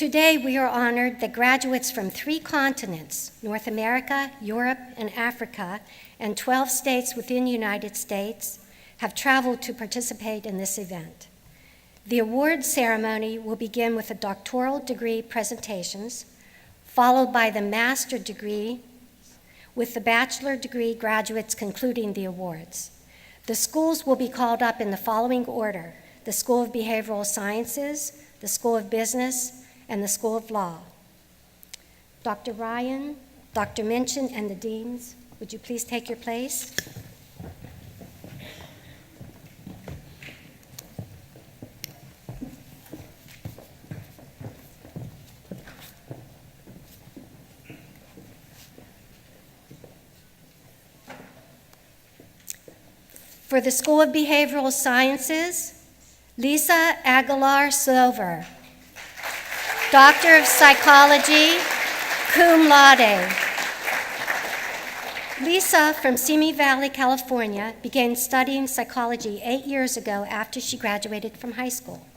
Today, we are honored that graduates from 3 continents, North America, Europe, and Africa, and 12 states within the United States, have traveled to participate in this event. The award ceremony will begin with the doctoral degree presentations, followed by the master degree, with the bachelor degree graduates concluding the awards. The schools will be called up in the following order: the School of Behavioral Sciences, the School of Business, and the School of Law. Dr. Ryan, Dr. Minchin, and the deans, would you please take your place? For the School of Behavioral Sciences, Lisa Aguilar Silver, Doctor of Psychology, cum laude. Lisa, from Simi Valley, California, began studying psychology 8 years ago after she graduated from high school.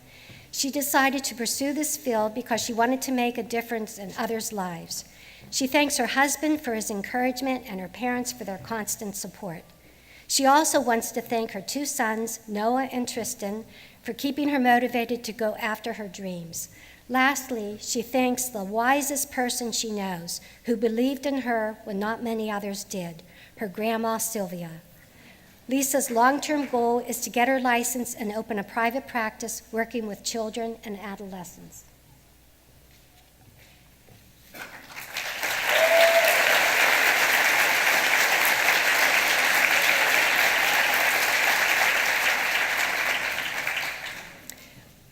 She decided to pursue this field because she wanted to make a difference in others' lives. She thanks her husband for his encouragement and her parents for their constant support. She also wants to thank her 2 sons, Noah and Tristan, for keeping her motivated to go after her dreams. Lastly, she thanks the wisest person she knows, who believed in her when not many others did, her grandma Sylvia. Lisa's long-term goal is to get her license and open a private practice working with children and adolescents.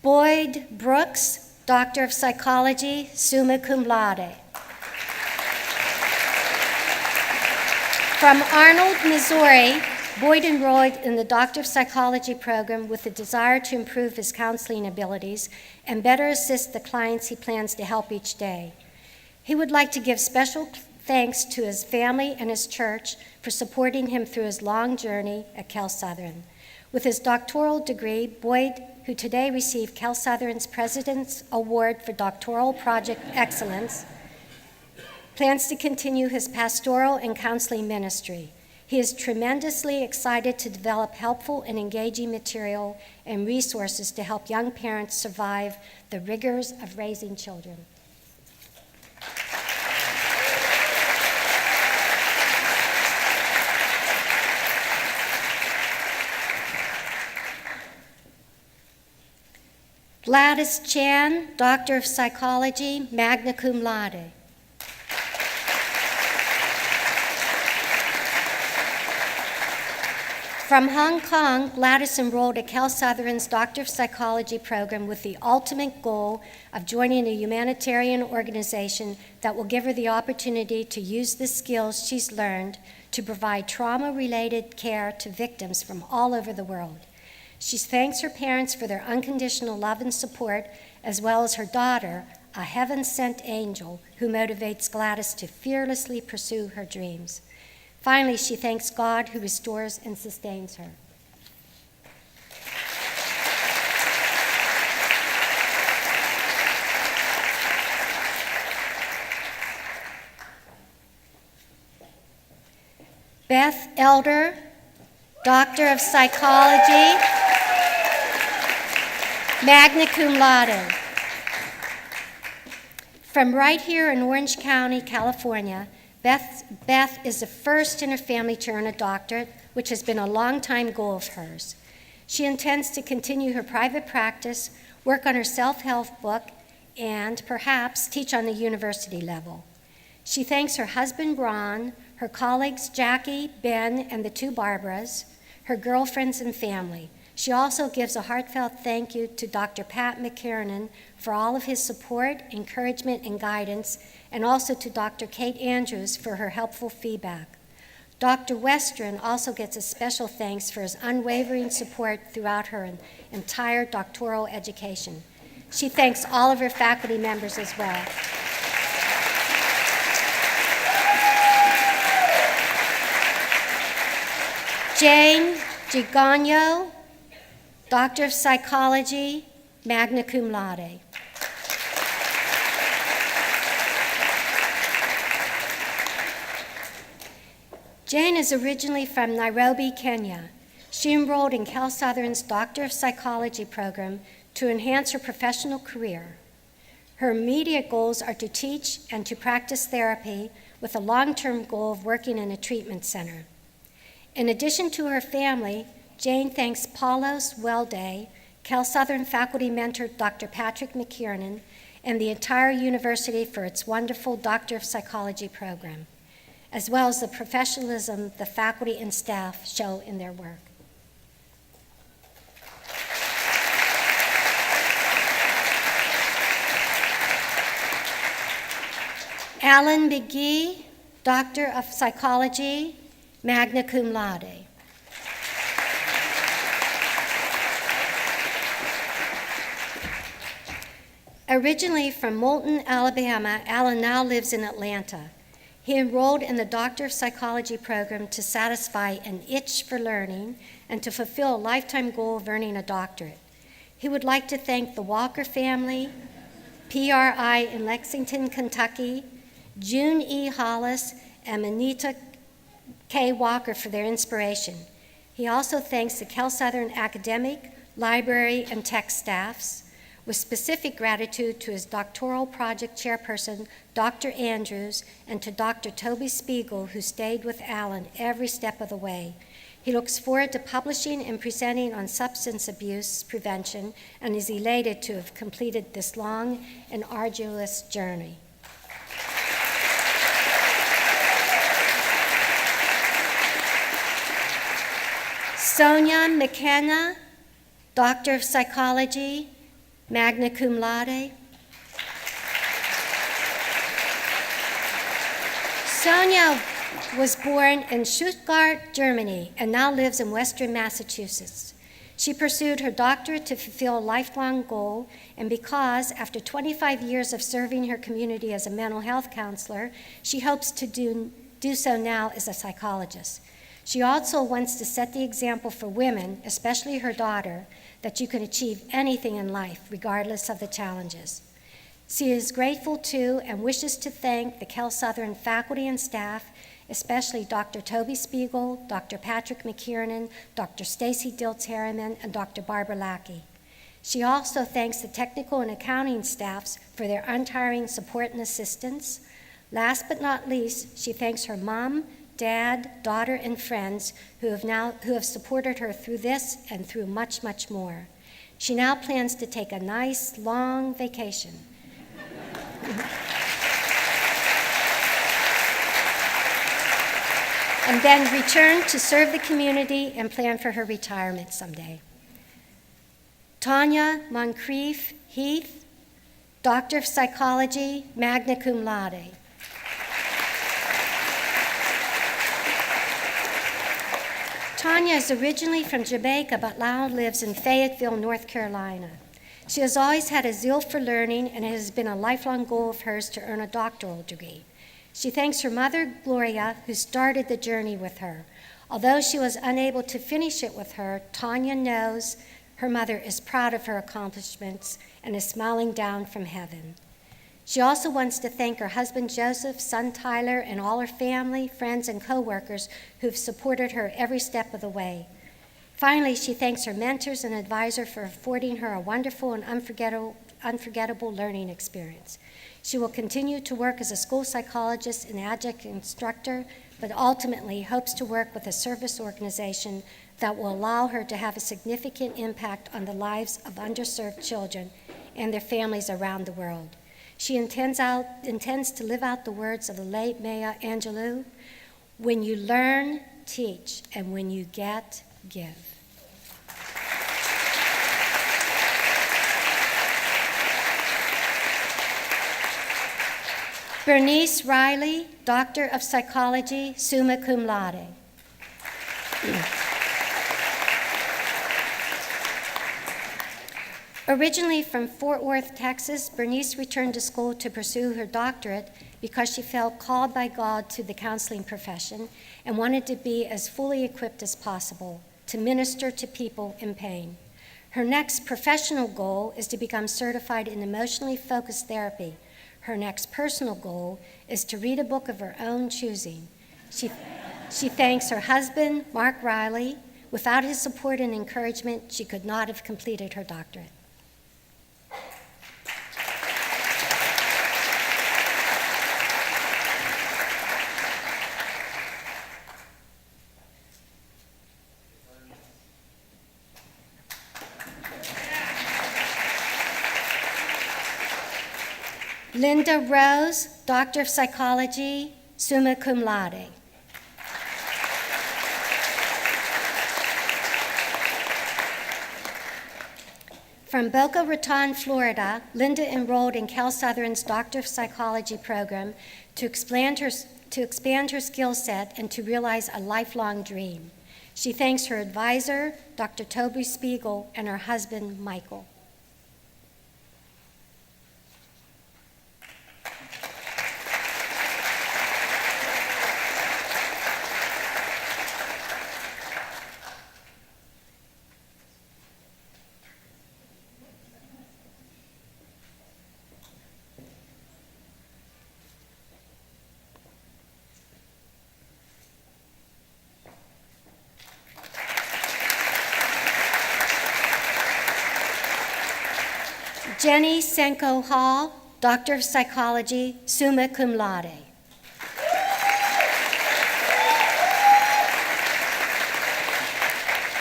Boyd Brooks, Doctor of Psychology, summa cum laude. From Arnold, Missouri, Boyd enrolled in the Doctor of Psychology program with the desire to improve his counseling abilities and better assist the clients he plans to help each day. He would like to give special thanks to his family and his church for supporting him through his long journey at CalSouthern. With his doctoral degree, Boyd, who today received CalSouthern's President's Award for Doctoral Project Excellence, plans to continue his pastoral and counseling ministry. He is tremendously excited to develop helpful and engaging material and resources to help young parents survive the rigors of raising children. Gladys Chan, Doctor of Psychology, magna cum laude. From Hong Kong, Gladys enrolled at CalSouthern's Doctor of Psychology program with the ultimate goal of joining a humanitarian organization that will give her the opportunity to use the skills she's learned to provide trauma-related care to victims from all over the world. She thanks her parents for their unconditional love and support, as well as her daughter, a heaven-sent angel who motivates Gladys to fearlessly pursue her dreams. Finally, she thanks God who restores and sustains her. Beth Elder, Doctor of Psychology, magna cum laude. From right here in Orange County, California, Beth is the first in her family to earn a doctorate, which has been a long-time goal of hers. She intends to continue her private practice, work on her self-help book, and perhaps teach on the university level. She thanks her husband, Ron, her colleagues, Jackie, Ben, and the 2 Barbaras, her girlfriends and family. She also gives a heartfelt thank you to Dr. Pat McKiernan for all of his support, encouragement, and guidance, and also to Dr. Kate Andrews for her helpful feedback. Dr. Western also gets a special thanks for his unwavering support throughout her entire doctoral education. She thanks all of her faculty members as well. Jane Gigano, Doctor of Psychology, magna cum laude. Jane is originally from Nairobi, Kenya. She enrolled in CalSouthern's Doctor of Psychology program to enhance her professional career. Her immediate goals are to teach and to practice therapy with a long-term goal of working in a treatment center. In addition to her family, Jane thanks Paulos Welde, CalSouthern faculty mentor Dr. Patrick McKiernan, and the entire university for its wonderful Doctor of Psychology program, as well as the professionalism the faculty and staff show in their work. Alan McGee, Doctor of Psychology, magna cum laude. Originally from Moulton, Alabama, Alan now lives in Atlanta. He enrolled in the Doctor of Psychology program to satisfy an itch for learning and to fulfill a lifetime goal of earning a doctorate. He would like to thank the Walker family, PRI in Lexington, Kentucky, June E. Hollis, and Manita K. Walker for their inspiration. He also thanks the CalSouthern academic, library, and tech staffs, with specific gratitude to his doctoral project chairperson, Dr. Andrews, and to Dr. Toby Spiegel, who stayed with Alan every step of the way. He looks forward to publishing and presenting on substance abuse prevention and is elated to have completed this long and arduous journey. Sonia McKenna, Doctor of Psychology, magna cum laude. Sonia was born in Stuttgart, Germany, and now lives in Western Massachusetts. She pursued her doctorate to fulfill a lifelong goal, and because, after 25 years of serving her community as a mental health counselor, she hopes to do so now as a psychologist. She also wants to set the example for women, especially her daughter, that you can achieve anything in life, regardless of the challenges. She is grateful to and wishes to thank the CalSouthern faculty and staff, especially Dr. Toby Spiegel, Dr. Patrick McKiernan, Dr. Stacy Diltz-Harriman, and Dr. Barbara Lackey. She also thanks the technical and accounting staffs for their untiring support and assistance. Last but not least, she thanks her mom, dad, daughter, and friends who have supported her through this and through much, much more. She now plans to take a nice, long vacation. And then return to serve the community and plan for her retirement someday. Tanya Moncrief Heath, Doctor of Psychology, magna cum laude. Tanya is originally from Jamaica, but now lives in Fayetteville, North Carolina. She has always had a zeal for learning, and it has been a lifelong goal of hers to earn a doctoral degree. She thanks her mother, Gloria, who started the journey with her. Although she was unable to finish it with her, Tanya knows her mother is proud of her accomplishments and is smiling down from heaven. She also wants to thank her husband, Joseph, son, Tyler, and all her family, friends, and co-workers who've supported her every step of the way. Finally, she thanks her mentors and advisor for affording her a wonderful and unforgettable learning experience. She will continue to work as a school psychologist and adjunct instructor, but ultimately hopes to work with a service organization that will allow her to have a significant impact on the lives of underserved children and their families around the world. She intends to live out the words of the late Maya Angelou, "When you learn, teach, and when you get, give." Bernice Riley, Doctor of Psychology, summa cum laude. Originally from Fort Worth, Texas, Bernice returned to school to pursue her doctorate because she felt called by God to the counseling profession and wanted to be as fully equipped as possible to minister to people in pain. Her next professional goal is to become certified in emotionally focused therapy. Her next personal goal is to read a book of her own choosing. She thanks her husband, Mark Riley. Without his support and encouragement, she could not have completed her doctorate. Linda Rose, Doctor of Psychology, summa cum laude. From Boca Raton, Florida, Linda enrolled in CalSouthern's Doctor of Psychology program to expand her skill set and to realize a lifelong dream. She thanks her advisor, Dr. Toby Spiegel, and her husband, Michael. Jenny Senko Hall, Doctor of Psychology, summa cum laude.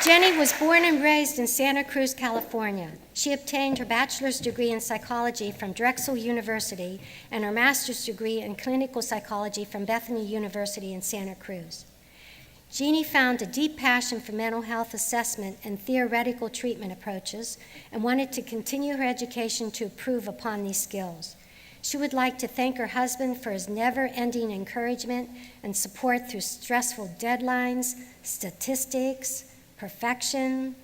Jenny was born and raised in Santa Cruz, California. She obtained her bachelor's degree in psychology from Drexel University and her master's degree in clinical psychology from Bethany University in Santa Cruz. Jeannie found a deep passion for mental health assessment and theoretical treatment approaches and wanted to continue her education to improve upon these skills. She would like to thank her husband for his never-ending encouragement and support through stressful deadlines, statistics, perfectionism,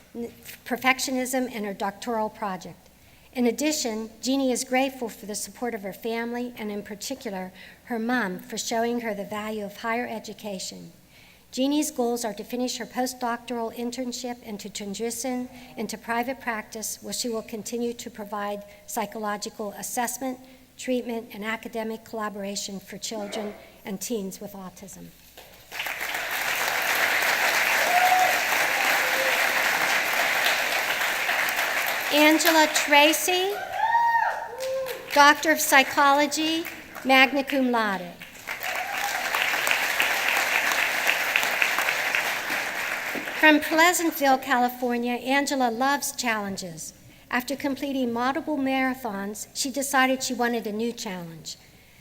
and her doctoral project. In addition, Jeannie is grateful for the support of her family and in particular her mom for showing her the value of higher education. Jeannie's goals are to finish her postdoctoral internship and to transition into private practice where she will continue to provide psychological assessment, treatment, and academic collaboration for children and teens with autism. Angela Tracy, Doctor of Psychology, magna cum laude. From Pleasantville, California, Angela loves challenges. After completing multiple marathons, she decided she wanted a new challenge.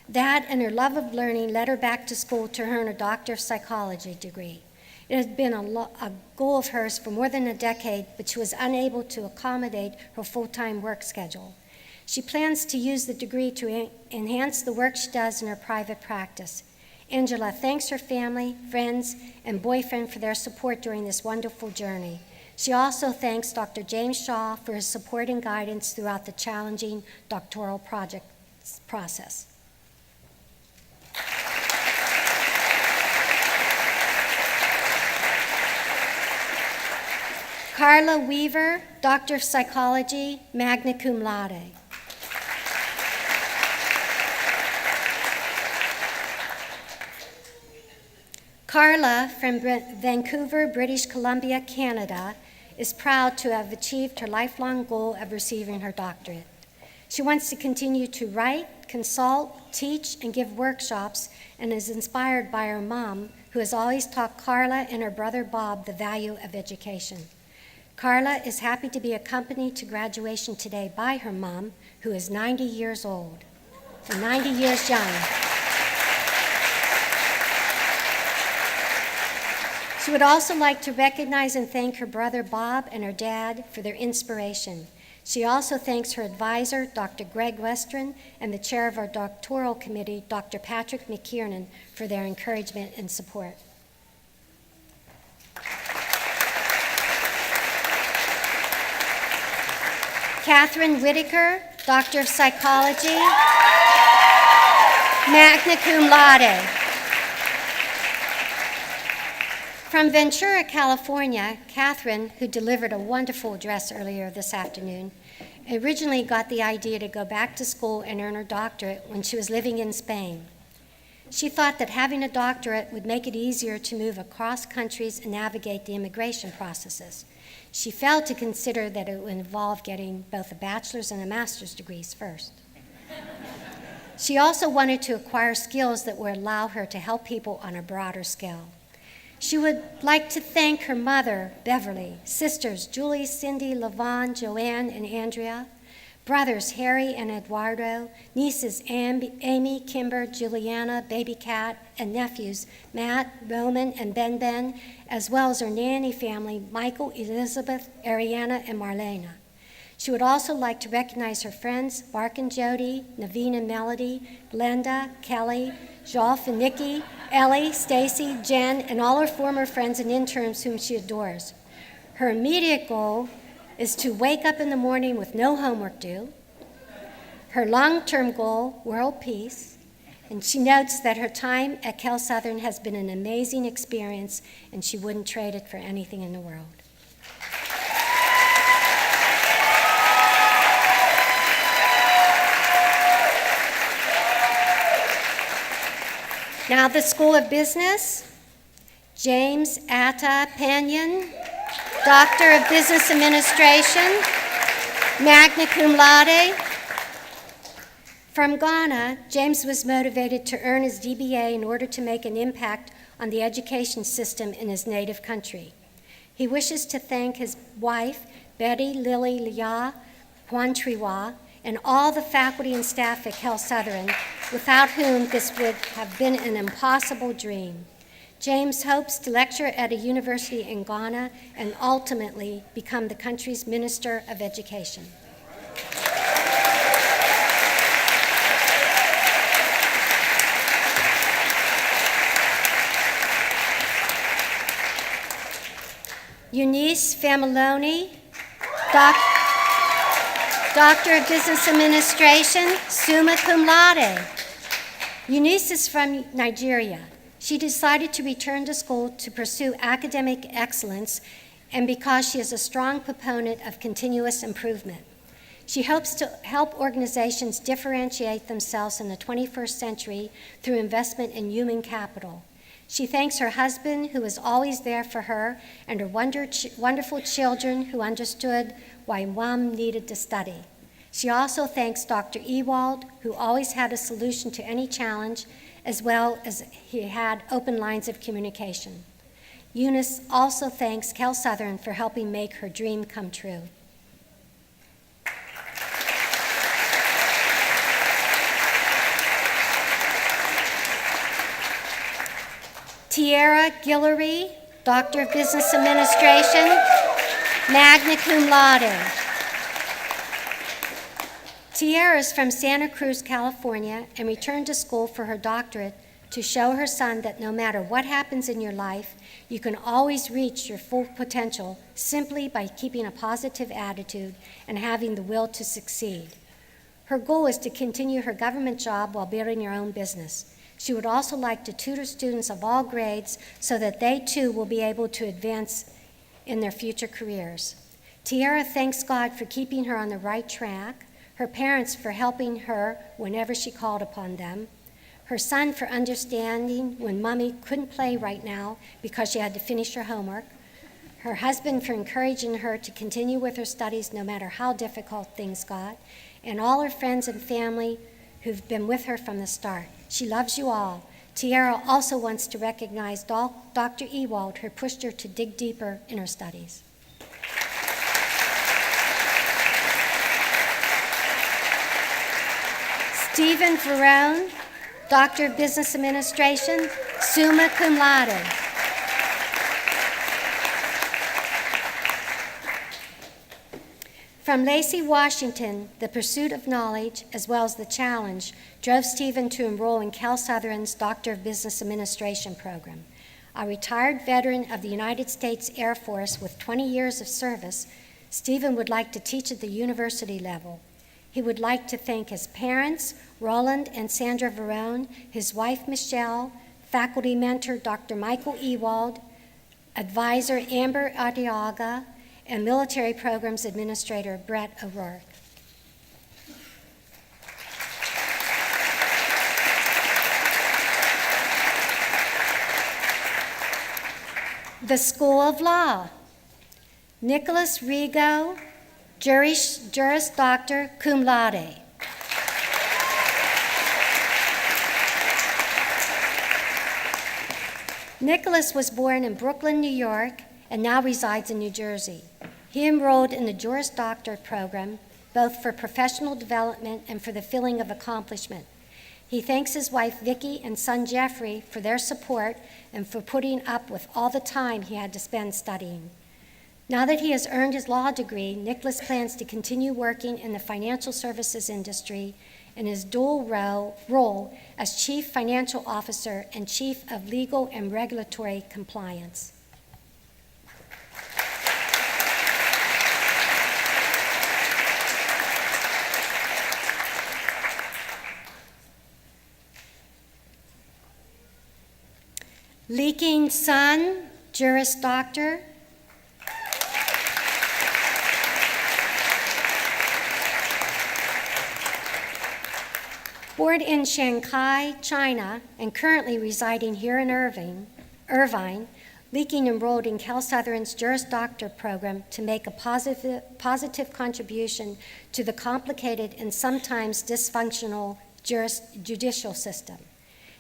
That and her love of learning led her back to school to earn a Doctor of Psychology degree. It had been a goal of hers for more than a decade, but she was unable to accommodate her full-time work schedule. She plans to use the degree to enhance the work she does in her private practice. Angela thanks her family, friends, and boyfriend for their support during this wonderful journey. She also thanks Dr. James Shaw for his support and guidance throughout the challenging doctoral project process. Carla Weaver, Doctor of Psychology, magna cum laude. Carla, from Vancouver, British Columbia, Canada, is proud to have achieved her lifelong goal of receiving her doctorate. She wants to continue to write, consult, teach, and give workshops, and is inspired by her mom, who has always taught Carla and her brother Bob the value of education. Carla is happy to be accompanied to graduation today by her mom, who is 90 years old, and 90 years young. She would also like to recognize and thank her brother Bob and her dad for their inspiration. She also thanks her advisor, Dr. Greg Westron, and the chair of our doctoral committee, Dr. Patrick McKiernan, for their encouragement and support. Catherine Whitaker, Doctor of Psychology, magna cum laude. From Ventura, California, Catherine, who delivered a wonderful address earlier this afternoon, originally got the idea to go back to school and earn her doctorate when she was living in Spain. She thought that having a doctorate would make it easier to move across countries and navigate the immigration processes. She failed to consider that it would involve getting both a bachelor's and a master's degrees first. She also wanted to acquire skills that would allow her to help people on a broader scale. She would like to thank her mother, Beverly, sisters Julie, Cindy, Lavon, Joanne, and Andrea, brothers Harry and Eduardo, nieces Amy, Kimber, Juliana, Baby Cat, and nephews Matt, Roman, and Ben, as well as her nanny family, Michael, Elizabeth, Ariana, and Marlena. She would also like to recognize her friends, Mark and Jody, Naveen and Melody, Glenda, Kelly, Jolf and Nikki, Ellie, Stacy, Jen, and all her former friends and interns whom she adores. Her immediate goal is to wake up in the morning with no homework due. Her long-term goal, world peace. And she notes that her time at CalSouthern has been an amazing experience, and she wouldn't trade it for anything in the world. Now the School of Business, James Atta Panyan, Doctor of Business Administration, magna cum laude. From Ghana, James was motivated to earn his DBA in order to make an impact on the education system in his native country. He wishes to thank his wife, Betty Lily Lia Kwantriwa, and all the faculty and staff at CalSouthern, without whom this would have been an impossible dream. James hopes to lecture at a university in Ghana and ultimately become the country's Minister of Education. Eunice Familoni, Doctor of Business Administration, summa cum laude. Eunice is from Nigeria. She decided to return to school to pursue academic excellence and because she is a strong proponent of continuous improvement. She hopes to help organizations differentiate themselves in the 21st century through investment in human capital. She thanks her husband, who is always there for her, and her wonderful children who understood why Mom needed to study. She also thanks Dr. Ewald, who always had a solution to any challenge, as well as he had open lines of communication. Eunice also thanks CalSouthern for helping make her dream come true. Tierra Guillory, Doctor of Business Administration, magna cum laude. Tierra is from Santa Cruz, California, and returned to school for her doctorate to show her son that no matter what happens in your life, you can always reach your full potential simply by keeping a positive attitude and having the will to succeed. Her goal is to continue her government job while building her own business. She would also like to tutor students of all grades so that they too will be able to advance in their future careers. Tierra thanks God for keeping her on the right track, her parents for helping her whenever she called upon them, her son for understanding when Mommy couldn't play right now because she had to finish her homework, her husband for encouraging her to continue with her studies no matter how difficult things got, and all her friends and family who've been with her from the start. She loves you all. Tierra also wants to recognize Dr. Ewald, who pushed her to dig deeper in her studies. Stephen Verone, Doctor of Business Administration, summa cum laude. From Lacey, Washington, the pursuit of knowledge, as well as the challenge, drove Stephen to enroll in CalSouthern's Doctor of Business Administration program. A retired veteran of the United States Air Force with 20 years of service, Stephen would like to teach at the university level. He would like to thank his parents, Roland and Sandra Verone, his wife, Michelle, faculty mentor, Dr. Michael Ewald, advisor, Amber Adiaga, and military programs administrator, Brett O'Rourke. The School of Law. Nicholas Rigo, Juris Doctor, cum laude. Nicholas was born in Brooklyn, New York, and now resides in New Jersey. He enrolled in the Juris Doctor program, both for professional development and for the feeling of accomplishment. He thanks his wife, Vicki, and son, Jeffrey, for their support and for putting up with all the time he had to spend studying. Now that he has earned his law degree, Nicholas plans to continue working in the financial services industry in his dual role as Chief Financial Officer and Chief of Legal and Regulatory Compliance. Leaking son, Juris Doctor. Born in Shanghai, China, and currently residing here in Irvine, Leaking enrolled in CalSouthern's Juris Doctor program to make a positive contribution to the complicated and sometimes dysfunctional judicial system.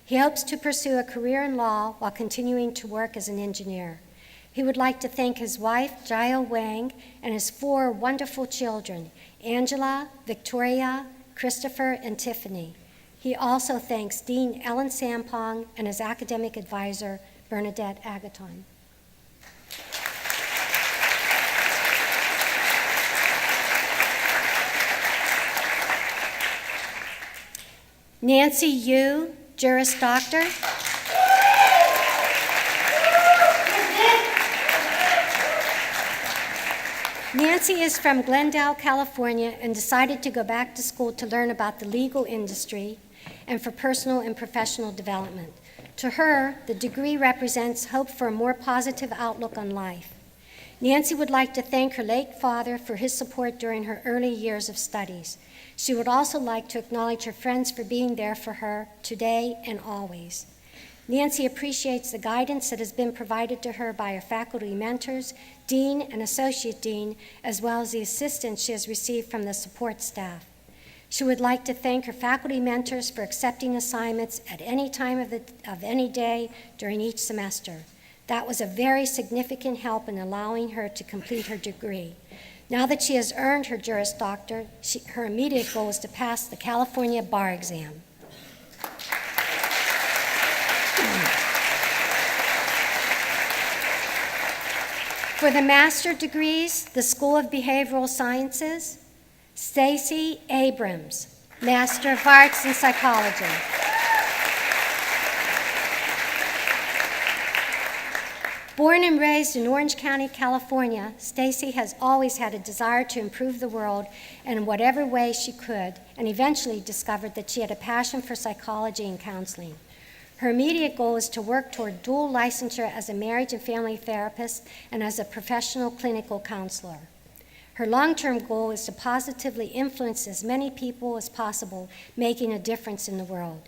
He hopes to pursue a career in law while continuing to work as an engineer. He would like to thank his wife, Jiao Wang, and his 4 wonderful children, Angela, Victoria, Christopher, and Tiffany. He also thanks Dean Ellen Sampong and his academic advisor, Bernadette Agaton. Nancy Yu, Juris Doctor. Nancy is from Glendale, California, and decided to go back to school to learn about the legal industry and for personal and professional development. To her, the degree represents hope for a more positive outlook on life. Nancy would like to thank her late father for his support during her early years of studies. She would also like to acknowledge her friends for being there for her today and always. Nancy appreciates the guidance that has been provided to her by her faculty mentors, dean and associate dean, as well as the assistance she has received from the support staff. She would like to thank her faculty mentors for accepting assignments at any time of any day during each semester. That was a very significant help in allowing her to complete her degree. Now that she has earned her Juris Doctor, her immediate goal is to pass the California bar exam. For the master degrees, the School of Behavioral Sciences, Stacy Abrams, Master of Arts in Psychology. Born and raised in Orange County, California, Stacy has always had a desire to improve the world in whatever way she could, and eventually discovered that she had a passion for psychology and counseling. Her immediate goal is to work toward dual licensure as a marriage and family therapist and as a professional clinical counselor. Her long-term goal is to positively influence as many people as possible, making a difference in the world.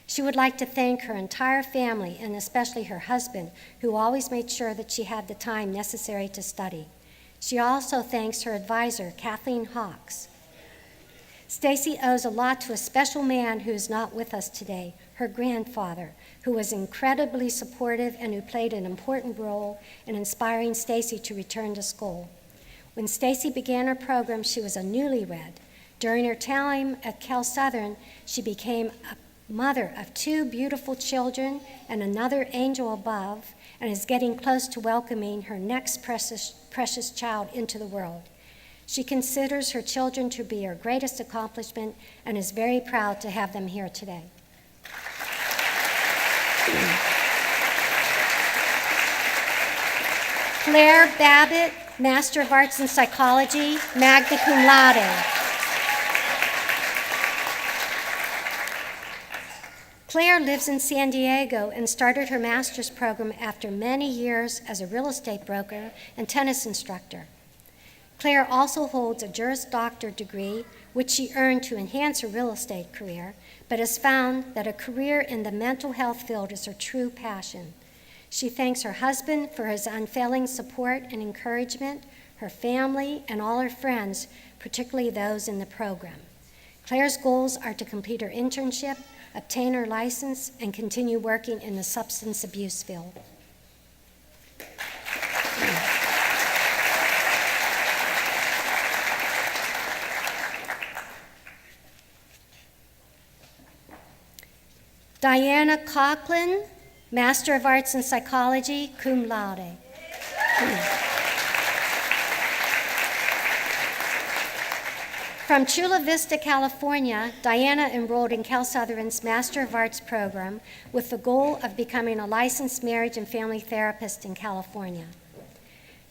She would like to thank her entire family, and especially her husband, who always made sure that she had the time necessary to study. She also thanks her advisor, Kathleen Hawks. Stacy owes a lot to a special man who is not with us today, her grandfather, who was incredibly supportive and who played an important role in inspiring Stacy to return to school. When Stacy began her program, she was a newlywed. During her time at CalSouthern, she became a mother of 2 beautiful children and another angel above, and is getting close to welcoming her next precious child into the world. She considers her children to be her greatest accomplishment and is very proud to have them here today. Claire Babbitt, Master of Arts in Psychology, magna cum laude. Claire lives in San Diego and started her master's program after many years as a real estate broker and tennis instructor. Claire also holds a Juris Doctor degree, which she earned to enhance her real estate career, but has found that a career in the mental health field is her true passion. She thanks her husband for his unfailing support and encouragement, her family, and all her friends, particularly those in the program. Claire's goals are to complete her internship, obtain her license, and continue working in the substance abuse field. Diana Coughlin, Master of Arts in Psychology, cum laude. From Chula Vista, California, Diana enrolled in CalSouthern's Master of Arts program with the goal of becoming a licensed marriage and family therapist in California.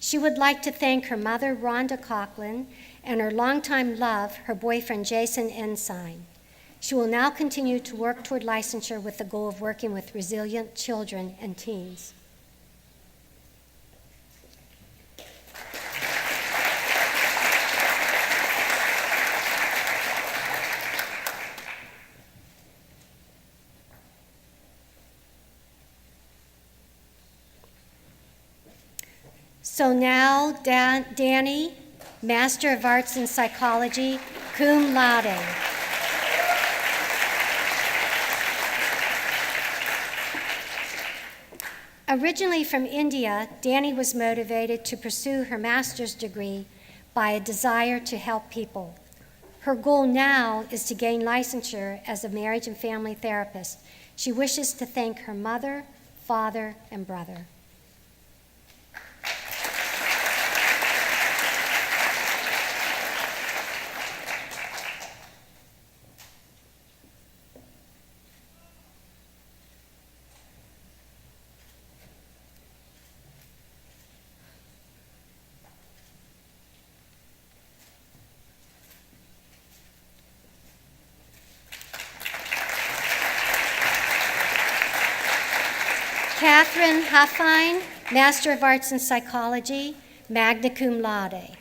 She would like to thank her mother, Rhonda Coughlin, and her longtime love, her boyfriend, Jason Ensign. She will now continue to work toward licensure with the goal of working with resilient children and teens. So now, Danny, Master of Arts in Psychology, cum laude. Originally from India, Danny was motivated to pursue her master's degree by a desire to help people. Her goal now is to gain licensure as a marriage and family therapist. She wishes to thank her mother, father, and brother. Catherine Huffine, Master of Arts in Psychology, magna cum laude.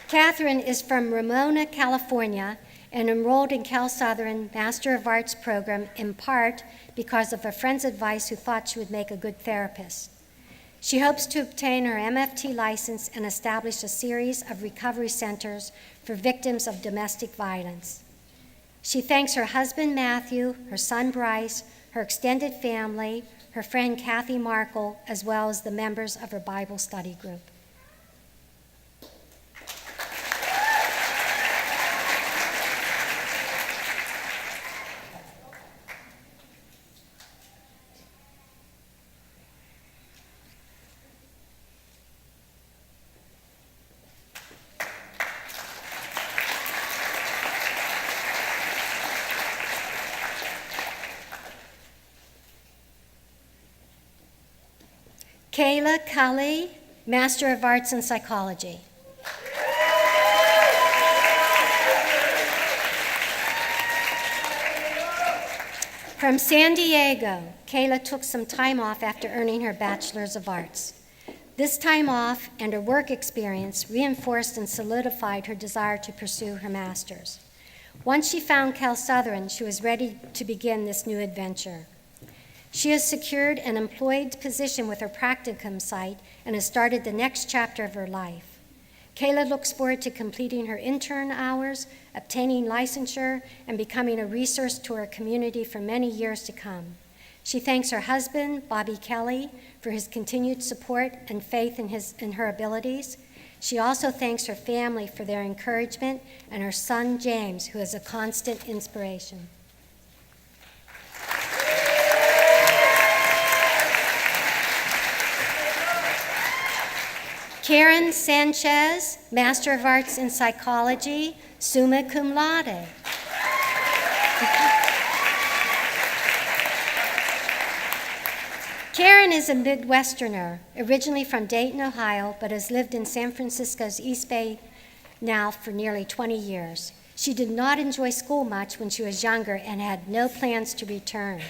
Catherine is from Ramona, California, and enrolled in CalSouthern Master of Arts program in part because of a friend's advice who thought she would make a good therapist. She hopes to obtain her MFT license and establish a series of recovery centers for victims of domestic violence. She thanks her husband, Matthew, her son, Bryce, her extended family, her friend, Kathy Markle, as well as the members of her Bible study group. Kayla Cully, Master of Arts in Psychology. From San Diego, Kayla took some time off after earning her Bachelor's of Arts. This time off and her work experience reinforced and solidified her desire to pursue her master's. Once she found CalSouthern, she was ready to begin this new adventure. She has secured an employed position with her practicum site and has started the next chapter of her life. Kayla looks forward to completing her intern hours, obtaining licensure, and becoming a resource to her community for many years to come. She thanks her husband, Bobby Kelly, for his continued support and faith in her abilities. She also thanks her family for their encouragement and her son, James, who is a constant inspiration. Karen Sanchez, Master of Arts in Psychology, summa cum laude. Karen is a Midwesterner, originally from Dayton, Ohio, but has lived in San Francisco's East Bay now for nearly 20 years. She did not enjoy school much when she was younger and had no plans to return.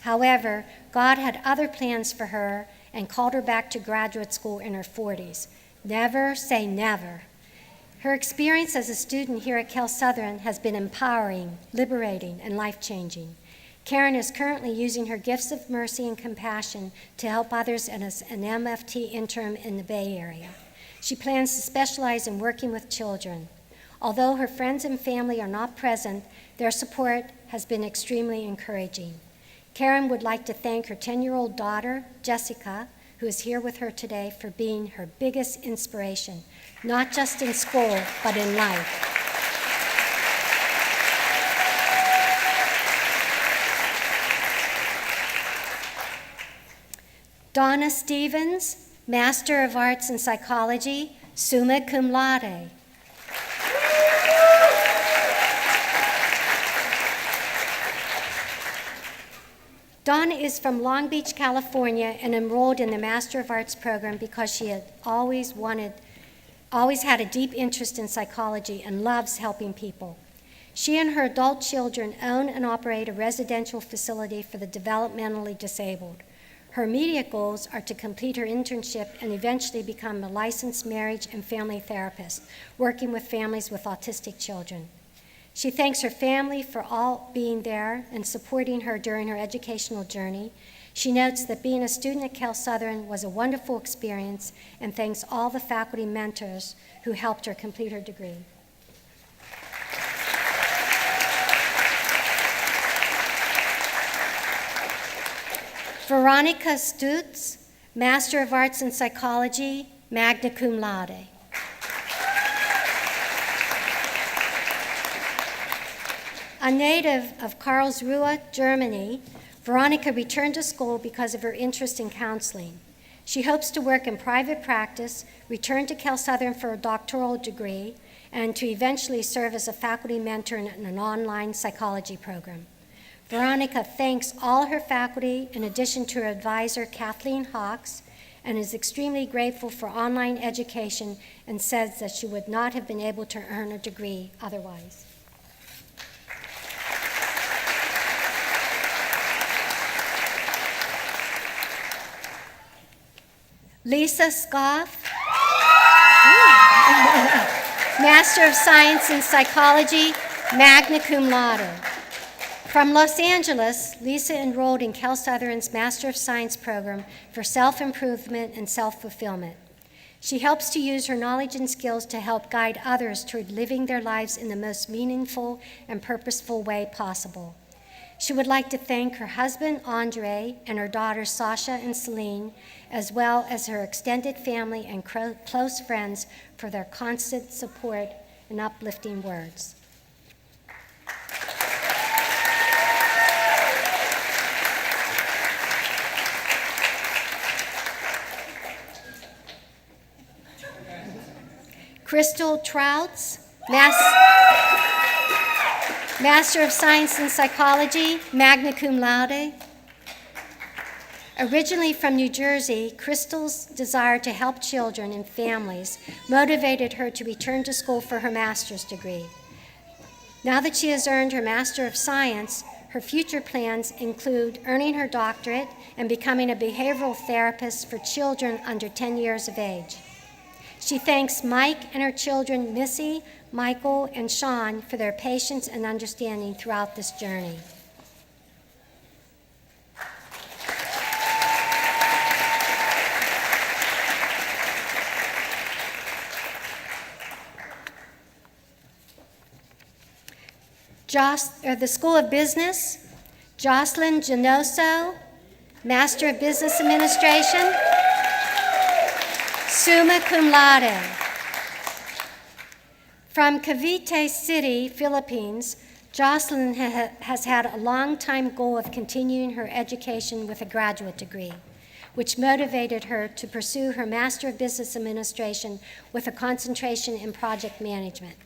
However, God had other plans for her and called her back to graduate school in her 40s. Never say never. Her experience as a student here at CalSouthern has been empowering, liberating, and life-changing. Karen is currently using her gifts of mercy and compassion to help others as an MFT intern in the Bay Area. She plans to specialize in working with children. Although her friends and family are not present, their support has been extremely encouraging. Karen would like to thank her 10-year-old daughter, Jessica, who is here with her today, for being her biggest inspiration, not just in school, but in life. Donna Stevens, Master of Arts in Psychology, summa cum laude. Donna is from Long Beach, California, and enrolled in the Master of Arts program because she had always had a deep interest in psychology and loves helping people. She and her adult children own and operate a residential facility for the developmentally disabled. Her immediate goals are to complete her internship and eventually become a licensed marriage and family therapist, working with families with autistic children. She thanks her family for all being there and supporting her during her educational journey. She notes that being a student at CalSouthern was a wonderful experience and thanks all the faculty mentors who helped her complete her degree. Veronica Stutz, Master of Arts in Psychology, magna cum laude. A native of Karlsruhe, Germany, Veronica returned to school because of her interest in counseling. She hopes to work in private practice, return to CalSouthern for a doctoral degree, and to eventually serve as a faculty mentor in an online psychology program. Veronica thanks all her faculty, in addition to her advisor, Kathleen Hawks, and is extremely grateful for online education and says that she would not have been able to earn a degree otherwise. Lisa Scoff, Master of Science in Psychology, magna cum laude. From Los Angeles, Lisa enrolled in CalSouthern's Master of Science program for self-improvement and self-fulfillment. She helps to use her knowledge and skills to help guide others toward living their lives in the most meaningful and purposeful way possible. She would like to thank her husband, Andre, and her daughters, Sasha and Celine, as well as her extended family and close friends for their constant support and uplifting words. Crystal Trouts, Master of Science in Psychology, magna cum laude. Originally from New Jersey, Crystal's desire to help children and families motivated her to return to school for her master's degree. Now that she has earned her Master of Science, her future plans include earning her doctorate and becoming a behavioral therapist for children under 10 years of age. She thanks Mike and her children, Missy, Michael, and Sean, for their patience and understanding throughout this journey. The School of Business, Jocelyn Genoso, Master of Business Administration, summa cum laude. From Cavite City, Philippines, Jocelyn has had a long-time goal of continuing her education with a graduate degree, which motivated her to pursue her Master of Business Administration with a concentration in project management.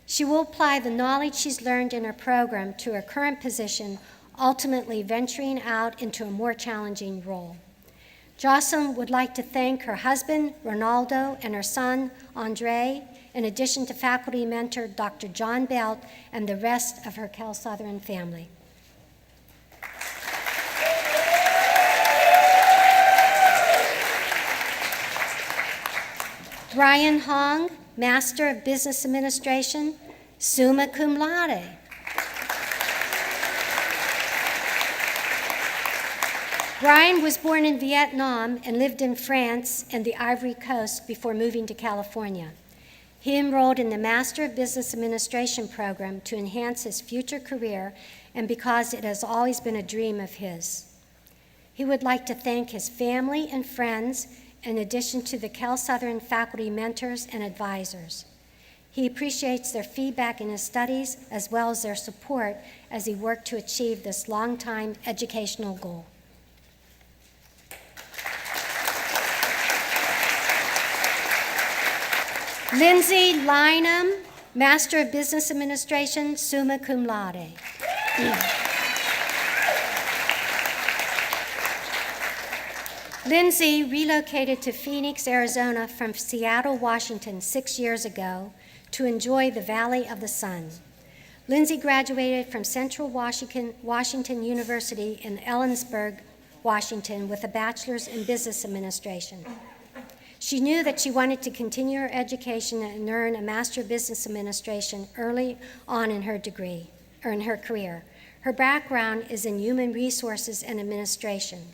She will apply the knowledge she's learned in her program to her current position, ultimately venturing out into a more challenging role. Jocelyn would like to thank her husband, Ronaldo, and her son, Andre, in addition to faculty mentor, Dr. John Belt, and the rest of her CalSouthern family. Brian Hong, Master of Business Administration, summa cum laude. Brian was born in Vietnam and lived in France and the Ivory Coast before moving to California. He enrolled in the Master of Business Administration program to enhance his future career and because it has always been a dream of his. He would like to thank his family and friends, in addition to the CalSouthern faculty mentors and advisors. He appreciates their feedback in his studies as well as their support as he worked to achieve this long-time educational goal. Lindsay Lynham, Master of Business Administration, summa cum laude. Lindsay relocated to Phoenix, Arizona from Seattle, Washington 6 years ago to enjoy the Valley of the Sun. Lindsay graduated from Central Washington University in Ellensburg, Washington with a bachelor's in business administration. She knew that she wanted to continue her education and earn a Master of Business Administration early on in her career. Her background is in human resources and administration.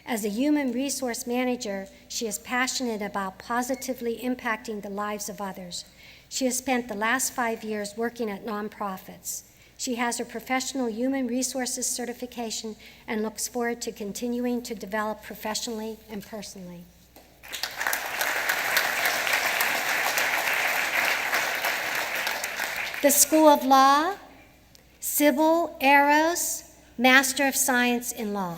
As a human resource manager, she is passionate about positively impacting the lives of others. She has spent the last 5 years working at nonprofits. She has her professional human resources certification and looks forward to continuing to develop professionally and personally. The School of Law, Sybil Eros, Master of Science in Law.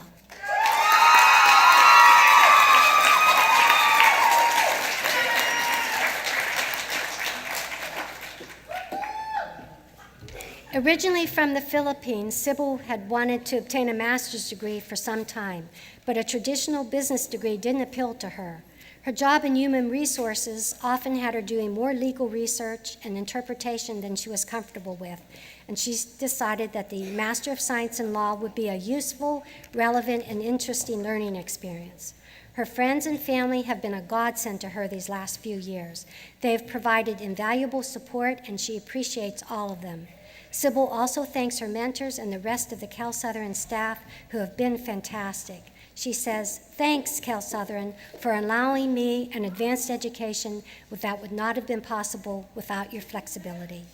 Originally from the Philippines, Sybil had wanted to obtain a master's degree for some time, but a traditional business degree didn't appeal to her. Her job in human resources often had her doing more legal research and interpretation than she was comfortable with, and she decided that the Master of Science in Law would be a useful, relevant, and interesting learning experience. Her friends and family have been a godsend to her these last few years. They have provided invaluable support, and she appreciates all of them. Sybil also thanks her mentors and the rest of the CalSouthern staff who have been fantastic. She says, "Thanks, CalSouthern, for allowing me an advanced education that would not have been possible without your flexibility."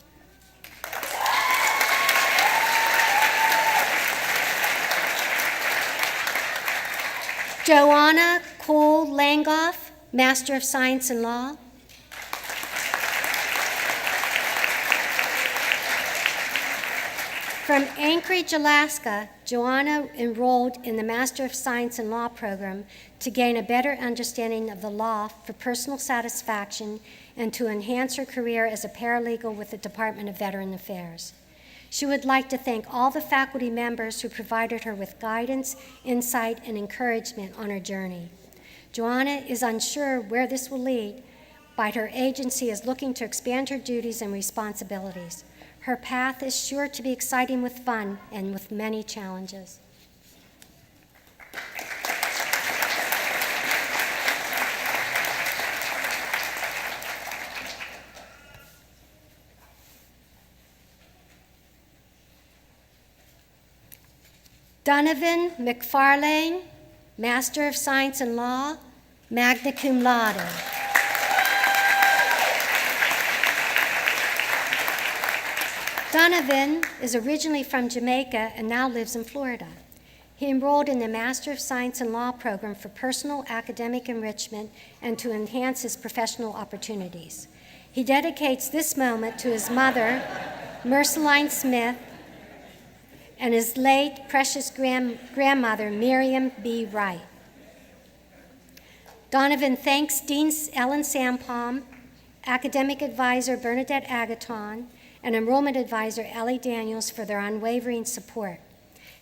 Joanna Cole Langoff, Master of Science in Law. From Anchorage, Alaska, Joanna enrolled in the Master of Science in Law program to gain a better understanding of the law for personal satisfaction and to enhance her career as a paralegal with the Department of Veteran Affairs. She would like to thank all the faculty members who provided her with guidance, insight, and encouragement on her journey. Joanna is unsure where this will lead, but her agency is looking to expand her duties and responsibilities. Her path is sure to be exciting with fun and with many challenges. Donovan McFarlane, Master of Science in Law, magna cum laude. Donovan is originally from Jamaica and now lives in Florida. He enrolled in the Master of Science in Law program for personal academic enrichment and to enhance his professional opportunities. He dedicates this moment to his mother, Merceline Smith, and his late precious grandmother, Miriam B. Wright. Donovan thanks Dean Ellen Sampalm, academic advisor Bernadette Agaton, and enrollment advisor Ellie Daniels for their unwavering support.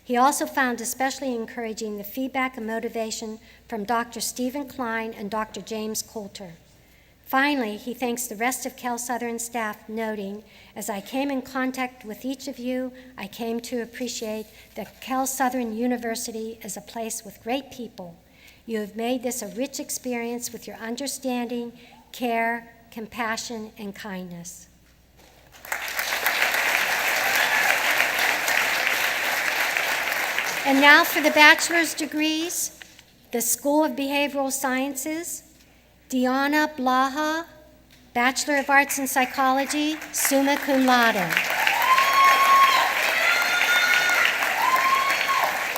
He also found especially encouraging the feedback and motivation from Dr. Stephen Klein and Dr. James Coulter. Finally, he thanks the rest of CalSouthern staff, noting, "As I came in contact with each of you, I came to appreciate that CalSouthern University is a place with great people. You have made this a rich experience with your understanding, care, compassion, and kindness. And now for the bachelor's degrees, the School of Behavioral Sciences, Diana Blaha, Bachelor of Arts in Psychology, summa cum laude.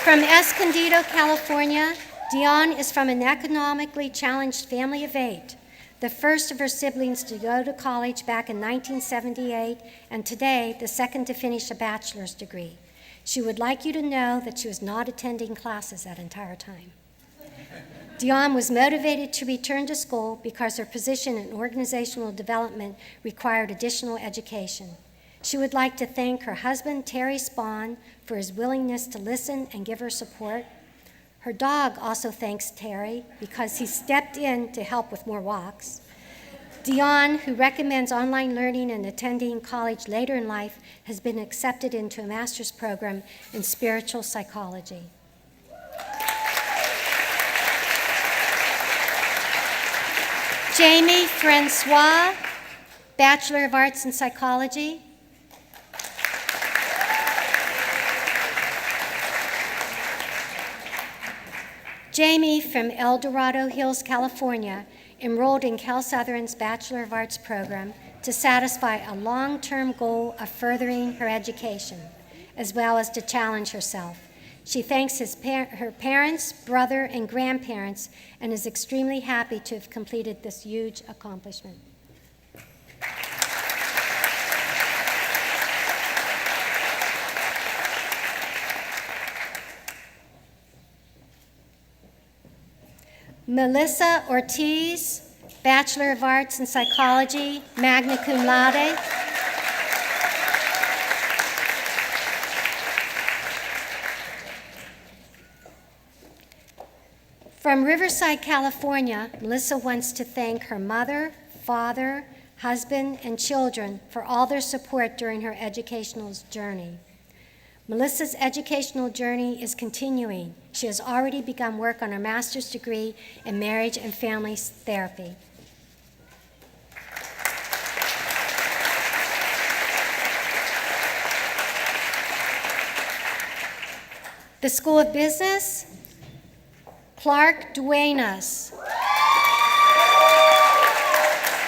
From Escondido, California, Dion is from an economically challenged family of 8, the first of her siblings to go to college back in 1978, and today the second to finish a bachelor's degree. She would like you to know that she was not attending classes that entire time. Dion was motivated to return to school because her position in organizational development required additional education. She would like to thank her husband, Terry Spahn, for his willingness to listen and give her support. Her dog also thanks Terry because he stepped in to help with more walks. Dion, who recommends online learning and attending college later in life, has been accepted into a master's program in spiritual psychology. Jamie Francois, Bachelor of Arts in Psychology. Jamie from El Dorado Hills, California, enrolled in CalSouthern's Bachelor of Arts program to satisfy a long-term goal of furthering her education, as well as to challenge herself. She thanks her parents, brother, and grandparents, and is extremely happy to have completed this huge accomplishment. Melissa Ortiz, Bachelor of Arts in Psychology, magna cum laude. From Riverside, California, Melissa wants to thank her mother, father, husband, and children for all their support during her educational journey. Melissa's educational journey is continuing. She has already begun work on her master's degree in marriage and family therapy. The School of Business, Clark Duenas,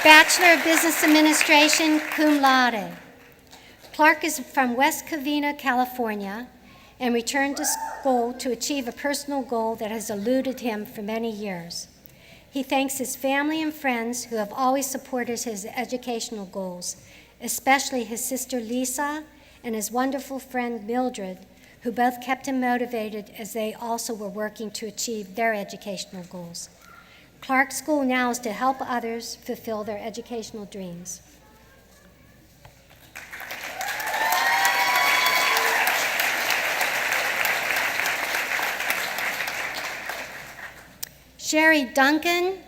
Bachelor of Business Administration, cum laude. Clark is from West Covina, California, and returned to school to achieve a personal goal that has eluded him for many years. He thanks his family and friends who have always supported his educational goals, especially his sister Lisa and his wonderful friend Mildred, who both kept him motivated as they also were working to achieve their educational goals. Clark's school now is to help others fulfill their educational dreams. Sherry Duncan,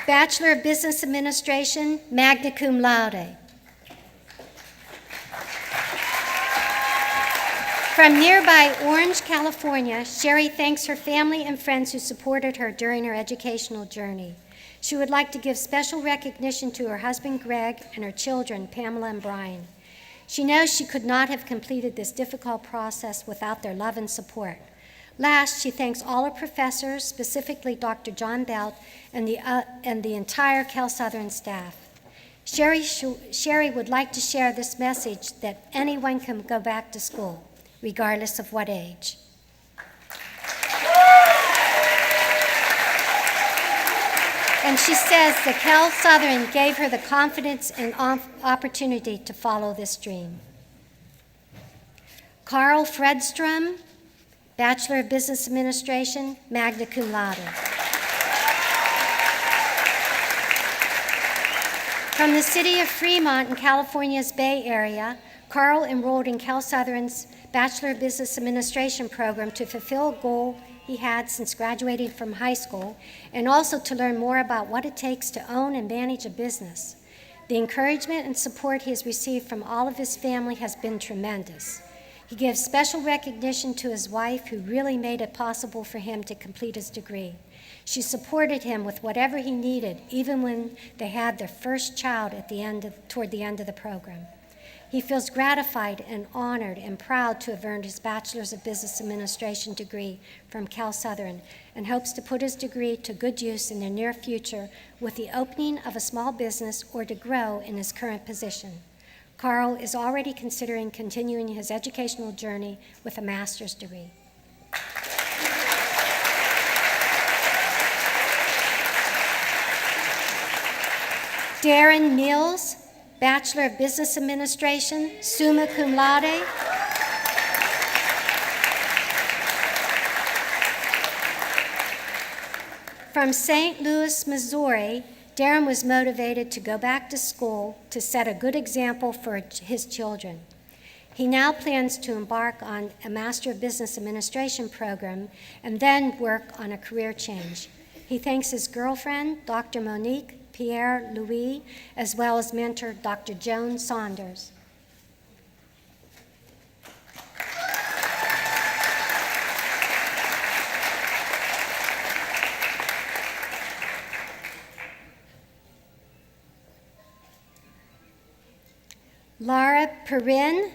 Bachelor of Business Administration, magna cum laude. From nearby Orange, California, Sherry thanks her family and friends who supported her during her educational journey. She would like to give special recognition to her husband, Greg, and her children, Pamela and Brian. She knows she could not have completed this difficult process without their love and support. Last, she thanks all her professors, specifically Dr. John Belt, and the entire CalSouthern staff. Sherry would like to share this message that anyone can go back to school, regardless of what age. And she says that CalSouthern gave her the confidence and opportunity to follow this dream. Carl Fredstrom, Bachelor of Business Administration, magna cum laude. From the city of Fremont in California's Bay Area, Carl enrolled in CalSouthern's Bachelor of Business Administration program to fulfill a goal he had since graduating from high school, and also to learn more about what it takes to own and manage a business. The encouragement and support he has received from all of his family has been tremendous. He gives special recognition to his wife, who really made it possible for him to complete his degree. She supported him with whatever he needed, even when they had their first child toward the end of the program. He feels gratified and honored and proud to have earned his Bachelor's of Business Administration degree from CalSouthern, and hopes to put his degree to good use in the near future with the opening of a small business or to grow in his current position. Carl is already considering continuing his educational journey with a master's degree. Darren Mills, Bachelor of Business Administration, summa cum laude. From St. Louis, Missouri, Darren was motivated to go back to school to set a good example for his children. He now plans to embark on a Master of Business Administration program and then work on a career change. He thanks his girlfriend, Dr. Monique Pierre-Louis, as well as mentor Dr. Joan Saunders. Laura Perrin,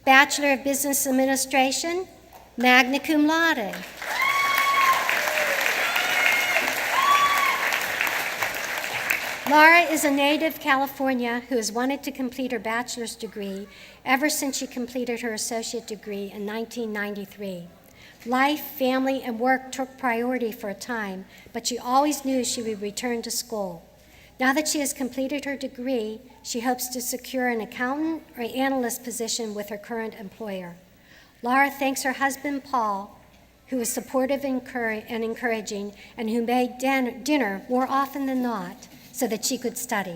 Bachelor of Business Administration, magna cum laude. Laura is a native California who has wanted to complete her bachelor's degree ever since she completed her associate degree in 1993. Life, family, and work took priority for a time, but she always knew she would return to school. Now that she has completed her degree, she hopes to secure an accountant or analyst position with her current employer. Laura thanks her husband, Paul, who is supportive and encouraging, and who made dinner more often than not so that she could study.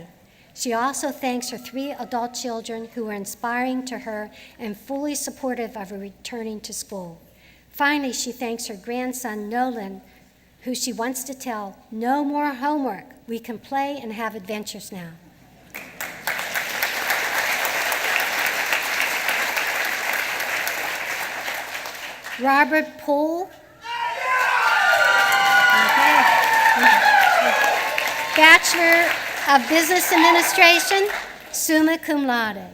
She also thanks her 3 adult children who are inspiring to her and fully supportive of her returning to school. Finally, she thanks her grandson, Nolan, who she wants to tell, "No more homework. We can play and have adventures now." Robert Poole, Bachelor of Business Administration, summa cum laude.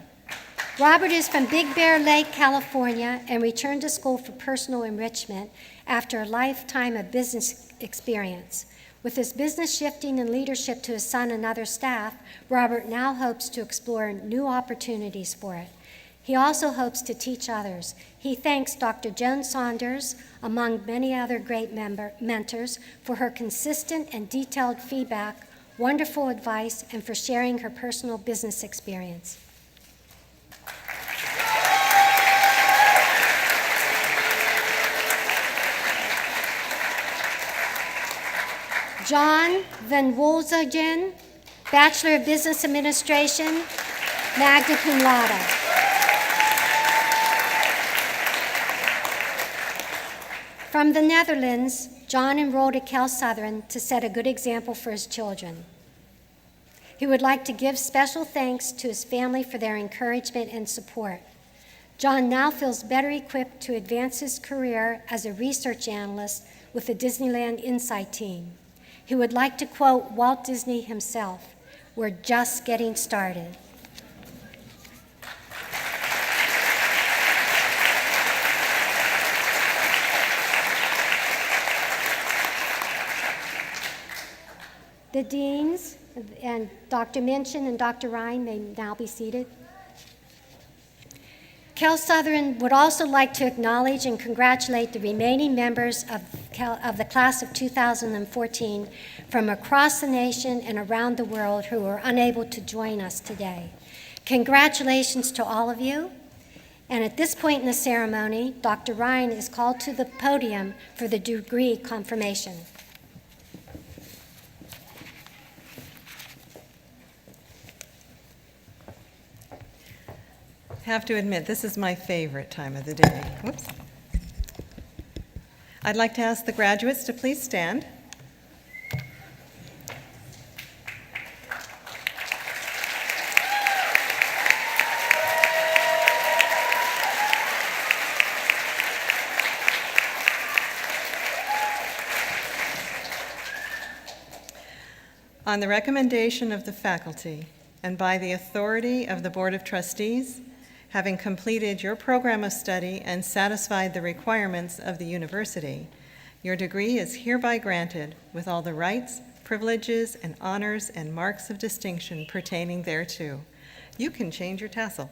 Robert is from Big Bear Lake, California, and returned to school for personal enrichment after a lifetime of business experience. With his business shifting and leadership to his son and other staff, Robert now hopes to explore new opportunities for it. He also hopes to teach others. He thanks Dr. Joan Saunders, among many other great mentors, for her consistent and detailed feedback, wonderful advice, and for sharing her personal business experience. John Van Wolzagen, Bachelor of Business Administration, magna cum laude. From the Netherlands, John enrolled at CalSouthern to set a good example for his children. He would like to give special thanks to his family for their encouragement and support. John now feels better equipped to advance his career as a research analyst with the Disneyland Insight team. He would like to quote Walt Disney himself, "We're just getting started." The deans, and Dr. Minchin and Dr. Ryan, may now be seated. CalSouthern would also like to acknowledge and congratulate the remaining members of the class of 2014 from across the nation and around the world who were unable to join us today. Congratulations to all of you. And at this point in the ceremony, Dr. Ryan is called to the podium for the degree confirmation. Have to admit, this is my favorite time of the day. Whoops. I'd like to ask the graduates to please stand. On the recommendation of the faculty and by the authority of the Board of Trustees, having completed your program of study and satisfied the requirements of the university, your degree is hereby granted with all the rights, privileges, and honors and marks of distinction pertaining thereto. You can change your tassel.